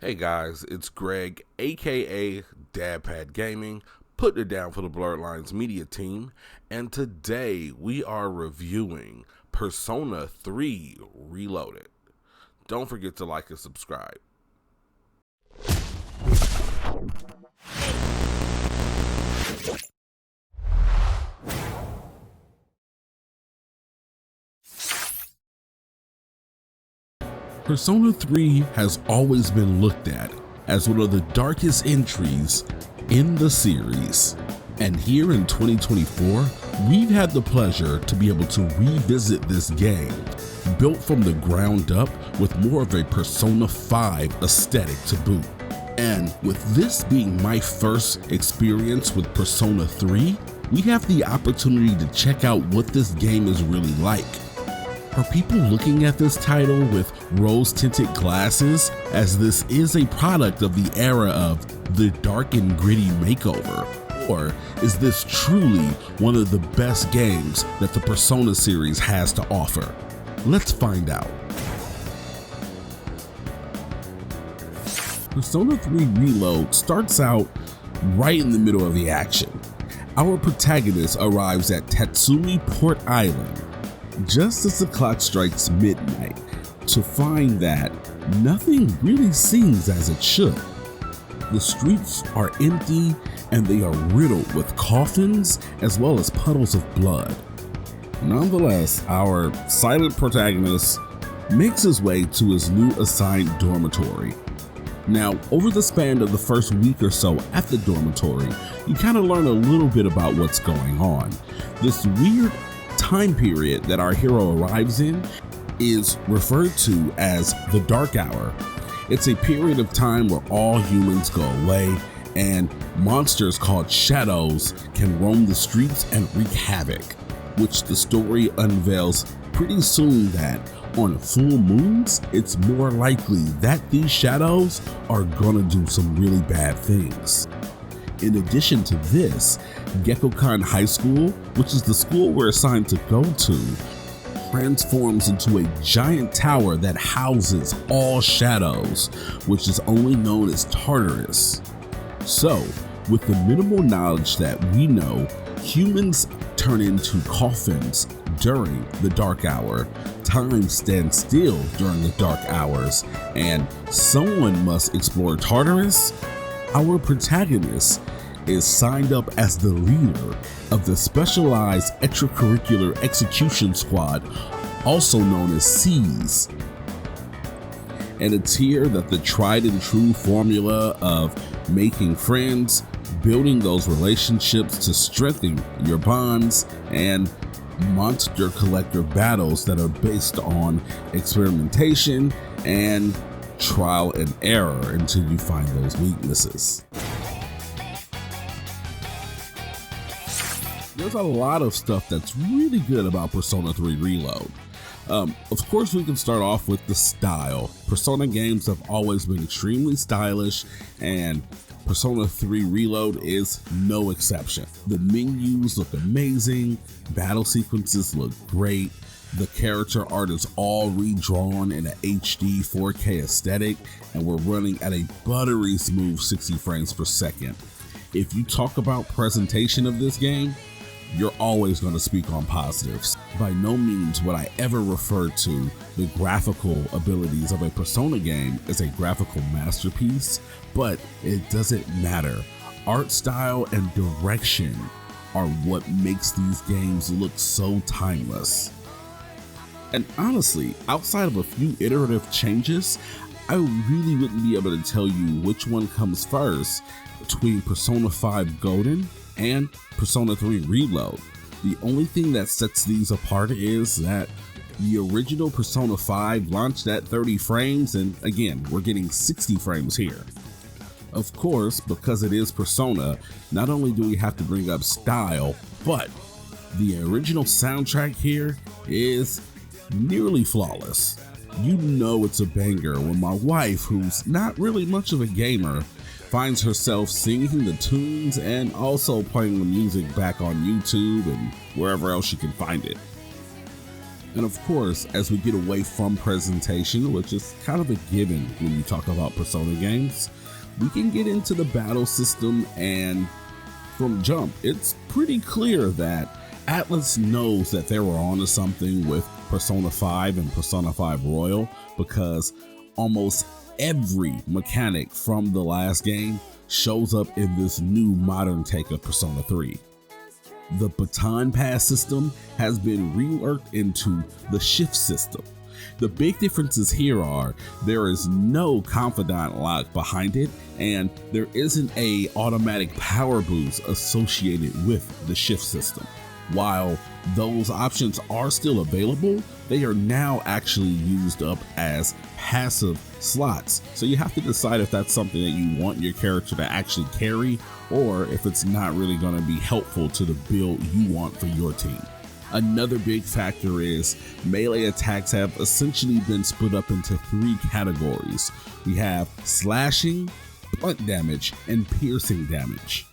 Hey guys, it's Greg, aka Dadpad Gaming, putting it down for the Blurred Lines Media team, and today we are reviewing Persona 3 Reloaded. Don't forget to like and subscribe. Persona 3 has always been looked at as one of the darkest entries in the series. And here in 2024, we've had the pleasure to be able to revisit this game, built from the ground up with more of a Persona 5 aesthetic to boot. And with this being my first experience with Persona 3, we have the opportunity to check out what this game is really like. Are people looking at this title with rose-tinted glasses, as this is a product of the era of the dark and gritty makeover? Or is this truly one of the best games that the Persona series has to offer? Let's find out. Persona 3 Reload starts out right in the middle of the action. Our protagonist arrives at Tatsumi Port Island just as the clock strikes midnight to find that nothing really seems as it should. The streets are empty and they are riddled with coffins as well as puddles of blood. Nonetheless, our silent protagonist makes his way to his new assigned dormitory. Now, over the span of the first week or so at the dormitory, you kind of learn a little bit about what's going on. This weird time period that our hero arrives in is referred to as the Dark Hour. It's a period of time where all humans go away and monsters called shadows can roam the streets and wreak havoc, which the story unveils pretty soon that on full moons, it's more likely that these shadows are gonna do some really bad things. In addition to this, Gekkokan High School, which is the school we're assigned to go to, transforms into a giant tower that houses all shadows, which is only known as Tartarus. So, with the minimal knowledge that we know, humans turn into coffins during the Dark Hour, time stands still during the dark hours, and someone must explore Tartarus. Our protagonist is signed up as the leader of the Specialized Extracurricular Execution Squad, also known as SEAS. And it's here that the tried and true formula of making friends, building those relationships to strengthen your bonds, and monster collector battles that are based on experimentation and trial and error until you find those weaknesses. There's a lot of stuff that's really good about Persona 3 Reload. Of course, we can start off with the style. Persona games have always been extremely stylish, and Persona 3 Reload is no exception. The menus look amazing, battle sequences look great, the character art is all redrawn in an HD 4K aesthetic, and we're running at a buttery smooth 60 frames per second. If you talk about presentation of this game, you're always going to speak on positives. By no means would I ever refer to the graphical abilities of a Persona game as a graphical masterpiece, but it doesn't matter. Art style and direction are what makes these games look so timeless. And honestly, outside of a few iterative changes, I really wouldn't be able to tell you which one comes first between Persona 5 Golden and Persona 3 Reload. The only thing that sets these apart is that the original Persona 5 launched at 30 frames, and again, we're getting 60 frames here. Of course, because it is Persona, not only do we have to bring up style, but the original soundtrack here is nearly flawless. You know it's a banger when my wife, who's not really much of a gamer, finds herself singing the tunes and also playing the music back on YouTube and wherever else she can find it. And of course, as we get away from presentation, which is kind of a given when you talk about Persona games, we can get into the battle system, and from jump, it's pretty clear that Atlus knows that they were onto something with Persona 5 and Persona 5 Royal, because almost every mechanic from the last game shows up in this new modern take of Persona 3. The baton pass system has been reworked into the shift system. The big differences here are there is no confidant lock behind it, and there isn't a automatic power boost associated with the shift system. While those options are still available, they are now actually used up as passive slots. So you have to decide if that's something that you want your character to actually carry, or if it's not really going to be helpful to the build you want for your team. Another big factor is melee attacks have essentially been split up into 3 categories. We have slashing, blunt damage, and piercing damage.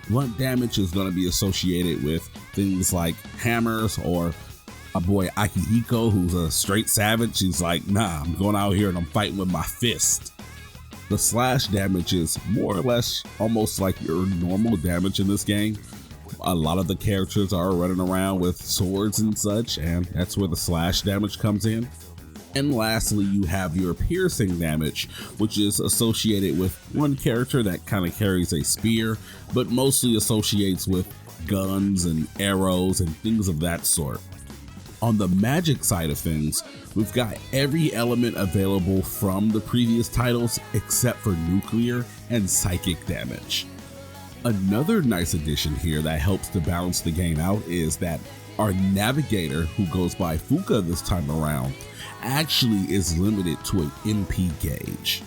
Blunt damage is going to be associated with things like hammers, or my boy Akihiko, who's a straight savage. He's like, nah, I'm going out here and I'm fighting with my fist. The slash damage is more or less almost like your normal damage in this game. A lot of the characters are running around with swords and such, and that's where the slash damage comes in. And lastly, you have your piercing damage, which is associated with one character that kind of carries a spear, but mostly associates with guns and arrows and things of that sort. On the magic side of things, we've got every element available from the previous titles except for nuclear and psychic damage. Another nice addition here that helps to balance the game out is that our navigator, who goes by Fuka this time around, actually is limited to an MP gauge.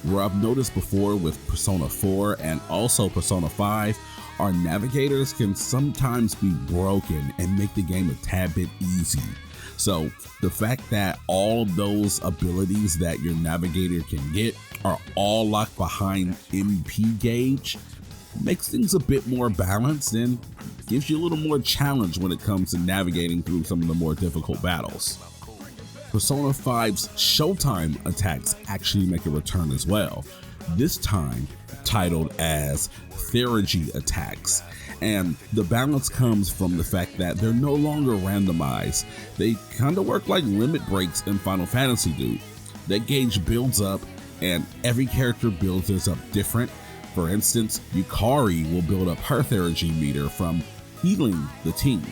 Where I've noticed before with Persona 4 and also Persona 5, our navigators can sometimes be broken and make the game a tad bit easy. So the fact that all of those abilities that your navigator can get are all locked behind MP gauge makes things a bit more balanced and gives you a little more challenge when it comes to navigating through some of the more difficult battles. Persona 5's Showtime attacks actually make a return as well, this time titled as Theurgy attacks, and the balance comes from the fact that they're no longer randomized. They kind of work like limit breaks in Final Fantasy do. That gauge builds up, and every character builds theirs up different. For instance, Yukari will build up her Theurgy meter from healing the team.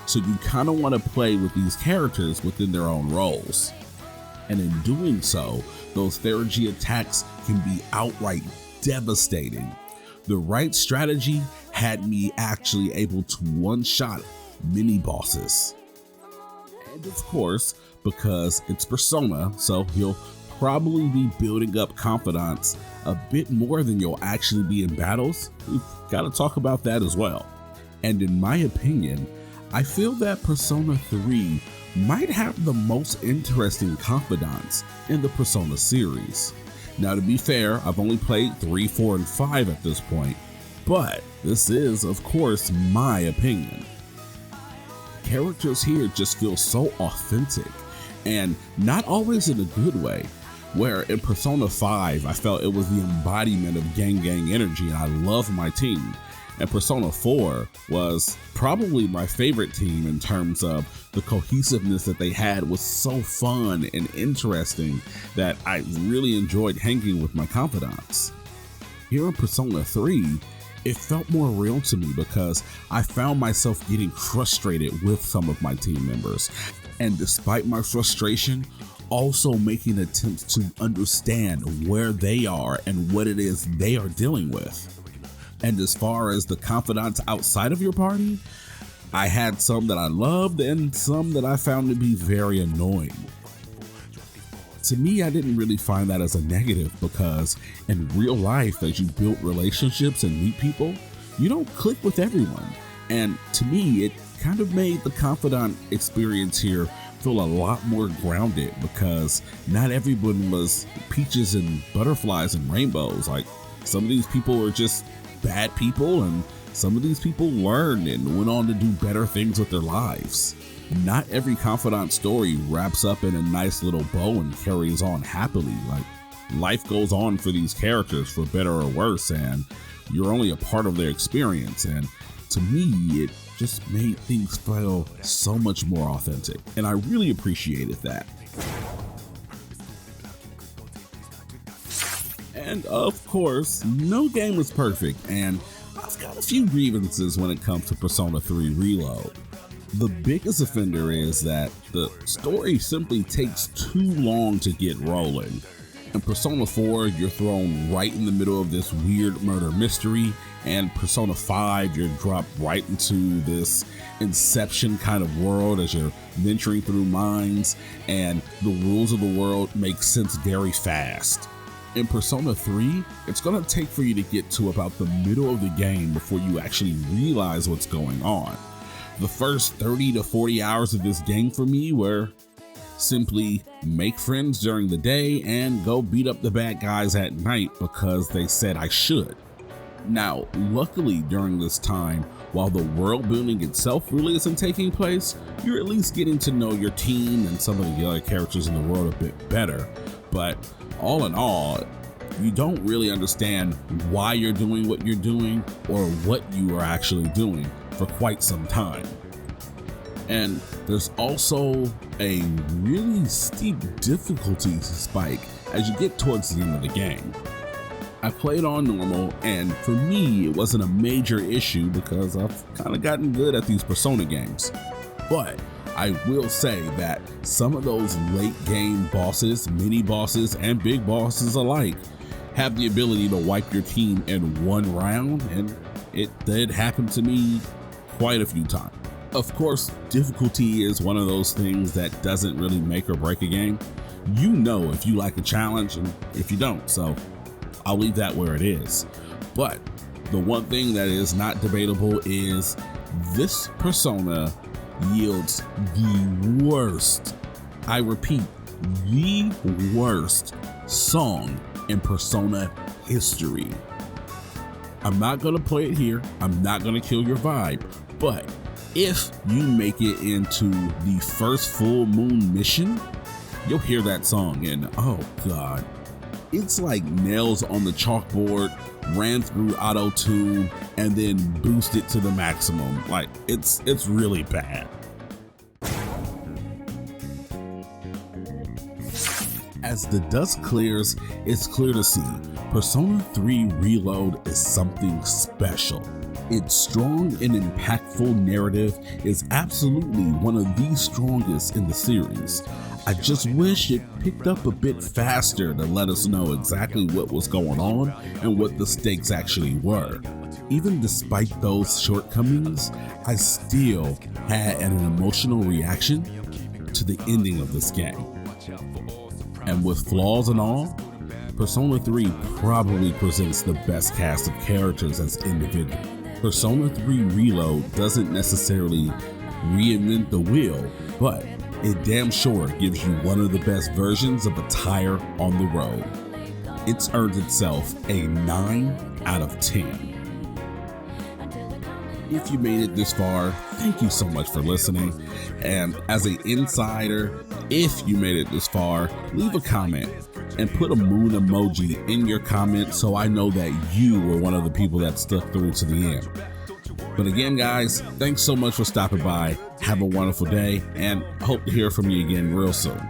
So you kind of want to play with these characters within their own roles. And in doing so, those Theurgy attacks can be outright devastating. The right strategy had me actually able to one-shot mini bosses. And of course, because it's Persona, so you'll probably be building up confidence a bit more than you'll actually be in battles. We've got to talk about that as well. And in my opinion, I feel that Persona 3 might have the most interesting confidants in the Persona series. Now, to be fair, I've only played 3, 4, and 5 at this point, but this is, of course, my opinion. Characters here just feel so authentic, and not always in a good way. Where in Persona 5, I felt it was the embodiment of gang energy, and I love my team. And Persona 4 was probably my favorite team in terms of the cohesiveness that they had was so fun and interesting that I really enjoyed hanging with my confidants. Here in Persona 3, it felt more real to me because I found myself getting frustrated with some of my team members. And despite my frustration, also making attempts to understand where they are and what it is they are dealing with. And as far as the confidants outside of your party, I had some that I loved and some that I found to be very annoying. To me, I didn't really find that as a negative because in real life, as you build relationships and meet people, you don't click with everyone. And to me, it kind of made the confidant experience here feel a lot more grounded because not everyone was peaches and butterflies and rainbows. Like, some of these people were just bad people, and some of these people learned and went on to do better things with their lives. not every confidant story wraps up in a nice little bow and carries on happily. Like, life goes on for these characters, for better or worse, and you're only a part of their experience. And to me, it just made things feel so much more authentic, and I really appreciated that. And of course, no game is perfect, and I've got a few grievances when it comes to Persona 3 Reload. The biggest offender is that the story simply takes too long to get rolling. In Persona 4, you're thrown right in the middle of this weird murder mystery, and Persona 5, you're dropped right into this Inception kind of world as you're venturing through mines, and the rules of the world make sense very fast. In Persona 3, it's going to take for you to get to about the middle of the game before you actually realize what's going on. The first 30 to 40 hours of this game for me were simply make friends during the day and go beat up the bad guys at night because they said I should. Now, luckily during this time, while the world building itself really isn't taking place, you're at least getting to know your team and some of the other characters in the world a bit better. But all in all, you don't really understand why you're doing what you're doing or what you are actually doing for quite some time. And there's also a really steep difficulty spike as you get towards the end of the game. I played on normal, and for me it wasn't a major issue because I've kind of gotten good at these Persona games. But I will say that some of those late game bosses, mini bosses, and big bosses alike have the ability to wipe your team in one round, and it did happen to me quite a few times. Of course, difficulty is one of those things that doesn't really make or break a game. You know if you like a challenge and if you don't, so I'll leave that where it is. But the one thing that is not debatable is this Persona yields the worst, I repeat, the worst song in Persona history. I'm not gonna play it here, I'm not gonna kill your vibe, but if you make it into the first full moon mission, you'll hear that song and oh god, it's like nails on the chalkboard, ran through auto-tune, and then boosted to the maximum. Like, it's really bad. As the dust clears, it's clear to see Persona 3 Reload is something special. Its strong and impactful narrative is absolutely one of the strongest in the series. I just wish it picked up a bit faster to let us know exactly what was going on and what the stakes actually were. Even despite those shortcomings, I still had an emotional reaction to the ending of this game. And with flaws and all, Persona 3 probably presents the best cast of characters as individuals. Persona 3 Reload doesn't necessarily reinvent the wheel, but it damn sure gives you one of the best versions of a tire on the road. It's earned itself a 9 out of 10. If you made it this far, thank you so much for listening. And as an insider, if you made it this far, leave a comment and put a moon emoji in your comment so I know that you were one of the people that stuck through to the end. But again, guys, thanks so much for stopping by. Have a wonderful day, and hope to hear from you again real soon.